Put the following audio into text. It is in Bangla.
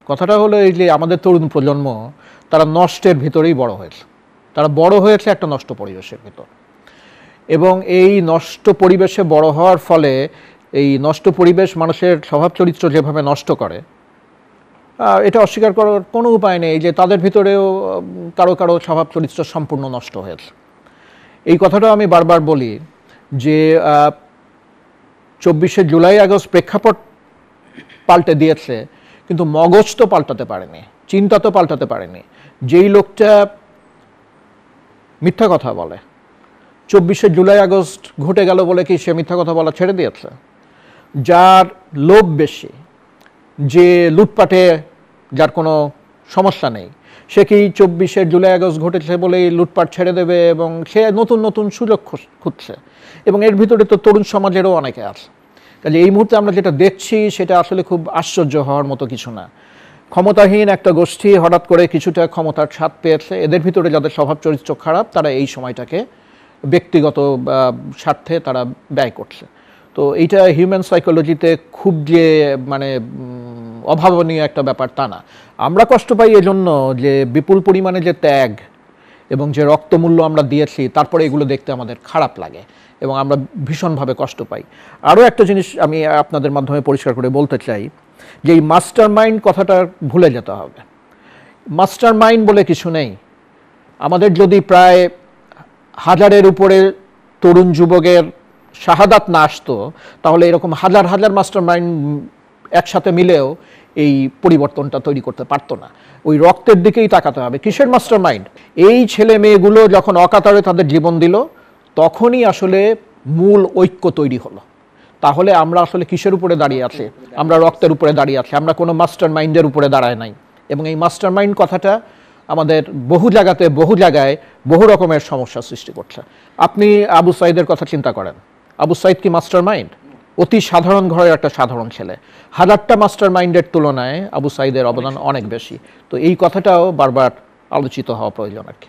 কথাটা হলো এই যে আমাদের তরুণ প্রজন্ম তারা নষ্টের ভিতরেই বড় হয়েছে, তারা বড় হয়েছে একটা নষ্ট পরিবেশের ভিতর, এবং এই নষ্ট পরিবেশে বড় হওয়ার ফলে এই নষ্ট পরিবেশ মানুষের স্বভাব চরিত্র যেভাবে নষ্ট করে এটা অস্বীকার করার কোনো উপায় নেই যে তাদের ভিতরেও কারো কারো স্বভাব চরিত্র সম্পূর্ণ নষ্ট হয়েছে। এই কথাটা আমি বারবার বলি যে 24শে জুলাই আগস্ট প্রেক্ষাপট পাল্টে দিয়েছে, কিন্তু মগজ তো পাল্টাতে পারেনি, চিন্তা তো পাল্টাতে পারেনি। যেই লোকটা মিথ্যা কথা বলে, 24শে জুলাই আগস্ট ঘটে গেল বলে কি সে মিথ্যা কথা বলা ছেড়ে দিয়েছে? যার লোভ বেশি, যে লুটপাটে যার কোনো সমস্যা নেই, সে কি 24শে জুলাই আগস্ট ঘটেছে বলেই লুটপাট ছেড়ে দেবে এবং সে নতুন নতুন সুযোগ খুঁজছে? এবং এর ভিতরে তো তরুণ সমাজেরও অনেকে আছে। কাজে এই মুহূর্তে আমরা যেটা দেখছি সেটা আসলে খুব আশ্চর্য হওয়ার মতো কিছু না। ক্ষমতাহীন একটা গোষ্ঠী হঠাৎ করে কিছুটা ক্ষমতার স্বাদ পেয়েছে, এদের ভিতরে যাদের স্বভাব চরিত্র খারাপ তারা এই সময়টাকে ব্যক্তিগত স্বার্থে তারা ব্যয় করছে। তো এইটা হিউম্যান সাইকোলজিতে খুব যে মানে অভাবনীয় একটা ব্যাপার তা না। আমরা কষ্ট পাই এজন্য যে বিপুল পরিমাণে যে ত্যাগ এবং যে রক্তমূল্য আমরা দিয়েছি, তারপরে এগুলো দেখতে আমাদের খারাপ লাগে এবং আমরা ভীষণভাবে কষ্ট পাই। আরও একটা জিনিস আমি আপনাদের মাধ্যমে পরিষ্কার করে বলতে চাই যে এই মাস্টার মাইন্ড কথাটা ভুলে যেতে হবে। মাস্টার মাইন্ড বলে কিছু নেই। আমাদের যদি প্রায় 1000-এর উপরে তরুণ যুবকের শাহাদাত না আসতো, তাহলে এরকম হাজার হাজার মাস্টার মাইন্ড একসাথে মিলেও এই পরিবর্তনটা তৈরি করতে পারতো না। ওই রক্তের দিকেই তাকাতে হবে। কিসের মাস্টার মাইন্ড? এই ছেলে মেয়েগুলো যখন অকাতরে তাদের জীবন দিল, তখনই আসলে মূল ঐক্য তৈরি হলো। তাহলে আমরা আসলে কিসের উপরে দাঁড়িয়ে আছি? আমরা রক্তের উপরে দাঁড়িয়ে আছি, আমরা কোনো মাস্টার মাইন্ডের উপরে দাঁড়ায় নাই। এবং এই মাস্টার মাইন্ড কথাটা আমাদের বহু জায়গায় বহু রকমের সমস্যা সৃষ্টি করছে। আপনি আবু সাইদের কথা চিন্তা করেন। আবু সাইদ কি মাস্টার মাইন্ড? অতি সাধারণ ঘরের একটা সাধারণ ছেলে। 1000টা মাস্টার মাইন্ডের তুলনায় আবু সাইদের অবদান অনেক বেশি। তো এই কথাটাও বারবার আলোচিত হওয়া প্রয়োজন আর কি।